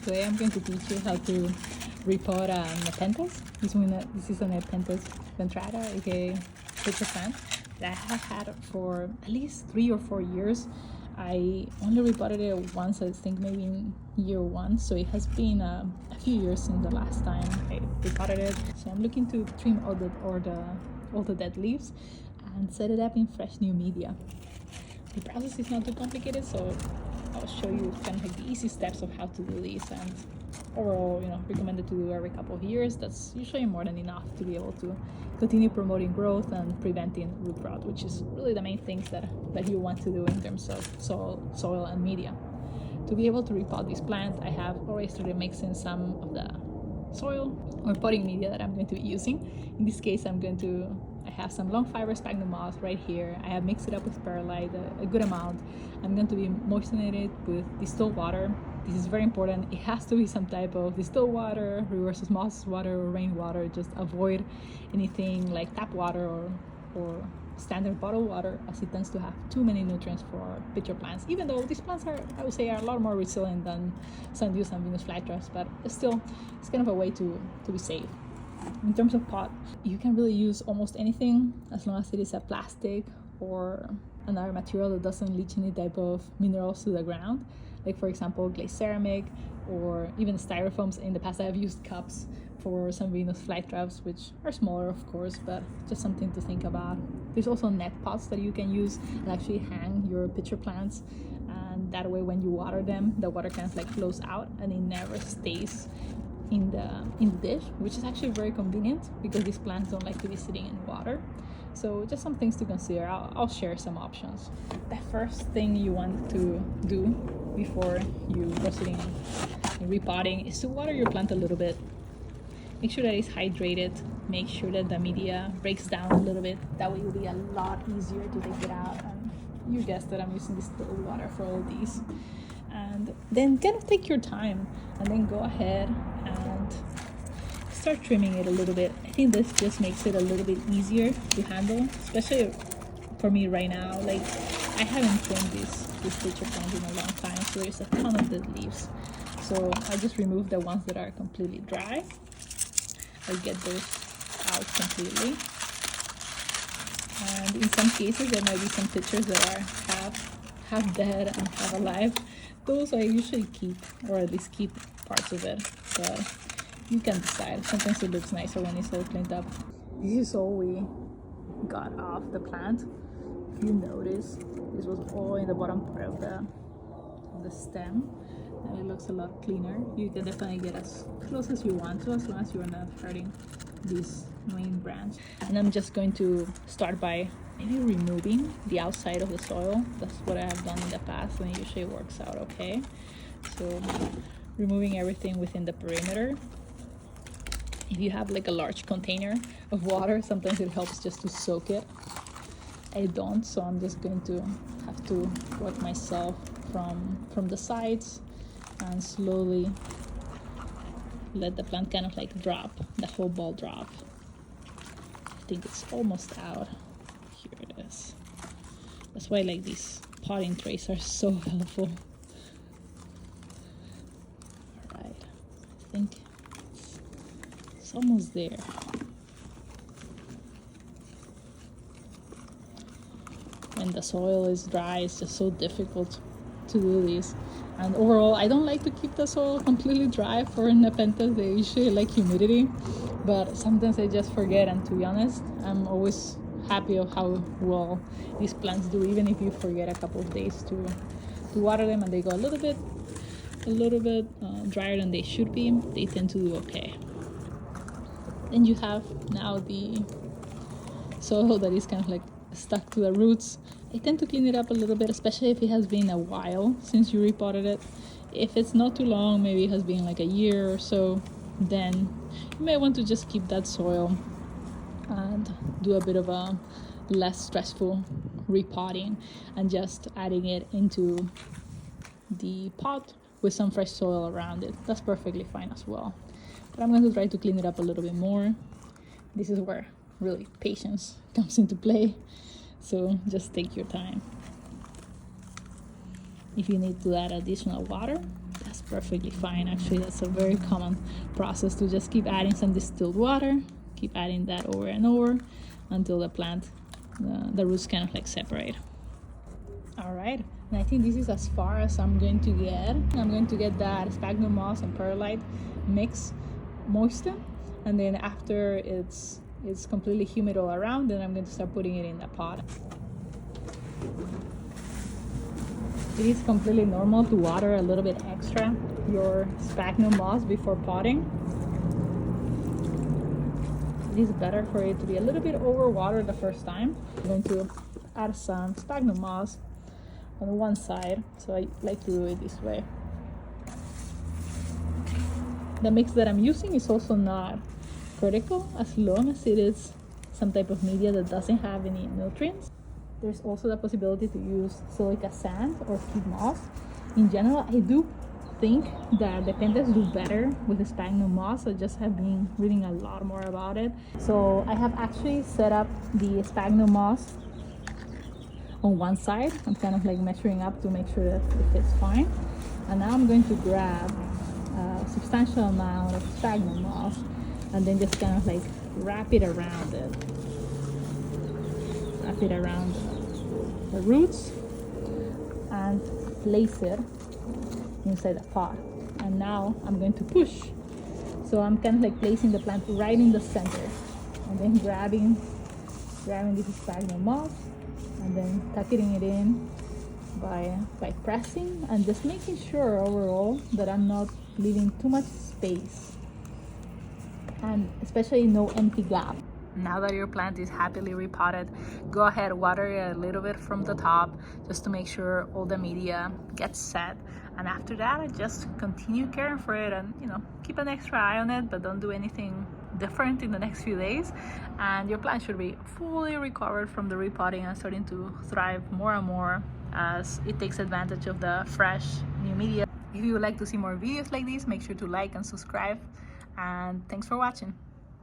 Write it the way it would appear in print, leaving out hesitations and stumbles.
Today I'm going to teach you how to repot a Nepenthes. This is a Nepenthes ventrata, aka pitcher plant, that I have had for at least 3 or 4 years. I only repotted it once, I think maybe in year 1, so it has been a few years since the last time I repotted it. So I'm looking to trim all the dead leaves and set it up in fresh new media. The process is not too complicated, so I'll show you kind of like the easy steps of how to do this. And overall, recommended to do every couple of years. That's usually more than enough to be able to continue promoting growth and preventing root rot, which is really the main things that you want to do in terms of soil and media. To be able to repot this plant, I have already started mixing some of the soil or potting media that I'm going to be using. In this case, I have some long fiber sphagnum moss right here. I have mixed it up with perlite a good amount. I'm going to be moistening it with distilled water. This is very important. It has to be some type of distilled water, reverse osmosis water, or rainwater. Just avoid anything like tap water or standard bottled water, as it tends to have too many nutrients for pitcher plants, even though these plants are, I would say, are a lot more resilient than sundews and Venus flytraps, but still it's kind of a way to be safe. In terms of pot, you can really use almost anything as long as it is a plastic or another material that doesn't leach any type of minerals to the ground, like for example glazed ceramic or even styrofoams. In the past I have used cups for some Venus flytraps, which are smaller of course, but just something to think about. There's also net pots that you can use and actually hang your pitcher plants, and that way when you water them, the water kind of like flows out and it never stays in the dish, which is actually very convenient because these plants don't like to be sitting in water. So just some things to consider. I'll share some options. The first thing you want to do before you proceed in repotting is to water your plant a little bit. Make sure that it's hydrated. Make sure that the media breaks down a little bit. That way it will be a lot easier to take it out. And you guessed that I'm using distilled water for all these. And then kind of take your time and then go ahead and start trimming it a little bit. I think this just makes it a little bit easier to handle, especially for me right now. Like, I haven't trimmed this pitcher plant in a long time, so there's a ton of dead leaves. So I just remove the ones that are completely dry. I get those out completely. And in some cases there might be some pitchers that are half dead and half alive. Those I usually keep, or at least keep parts of it, but you can decide. Sometimes it looks nicer when it's all cleaned up. This is all we got off the plant. If you notice, this was all in the bottom part of the stem. And it looks a lot cleaner. You can definitely get as close as you want to, as long as you're not hurting this main branch. And I'm just going to start by maybe removing the outside of the soil. That's what I have done in the past, and it usually works out okay. So removing everything within the perimeter. If you have like a large container of water, sometimes it helps just to soak it. I don't, so I'm just going to have to work myself from the sides and slowly let the plant kind of like drop, the whole ball drop. I think it's almost out. Here it is. That's why like these potting trays are so helpful. All right, I think it's almost there. When the soil is dry, it's just so difficult to do this. And overall, I don't like to keep the soil completely dry for Nepenthes. They usually like humidity, but sometimes I just forget. And to be honest, I'm always happy of how well these plants do, even if you forget a couple of days to water them and they go a little bit drier than they should be. They tend to do okay. Then you have now the soil that is kind of like stuck to the roots. I tend to clean it up a little bit, especially if it has been a while since you repotted it. If it's not too long, maybe it has been like a year or so, then you may want to just keep that soil and do a bit of a less stressful repotting and just adding it into the pot with some fresh soil around it. That's perfectly fine as well. But I'm going to try to clean it up a little bit more. This is where really patience comes into play. So just take your time. If you need to add additional water, that's perfectly fine. Actually, that's a very common process, to just keep adding some distilled water, keep adding that over and over until the plant, the roots kind of like separate. All right, and I think this is as far as I'm going to get. I'm going to get that sphagnum moss and perlite mix moisten, and then after it's completely humid all around, then I'm going to start putting it in the pot. It is completely normal to water a little bit extra your sphagnum moss before potting. It is better for it to be a little bit overwatered the first time. I'm going to add some sphagnum moss on one side, so I like to do it this way. The mix that I'm using is also not critical, as long as it is some type of media that doesn't have any nutrients. There's also the possibility to use silica sand or peat moss. In general, I do think that the Nepenthes do better with the sphagnum moss. I just have been reading a lot more about it. So I have actually set up the sphagnum moss on one side. I'm kind of like measuring up to make sure that it fits fine. And now I'm going to grab a substantial amount of sphagnum moss and then just kind of like wrap it around it. Wrap it around the roots and place it inside the pot. And now I'm going to push. So I'm kind of like placing the plant right in the center and then grabbing this sphagnum moss and then tucking it in by pressing and just making sure overall that I'm not leaving too much space, and especially no empty gap. Now that your plant is happily repotted, go ahead, water it a little bit from the top just to make sure all the media gets set. And after that, just continue caring for it and, keep an extra eye on it, but don't do anything different in the next few days. And your plant should be fully recovered from the repotting and starting to thrive more and more as it takes advantage of the fresh new media. If you would like to see more videos like this, make sure to like and subscribe. And thanks for watching.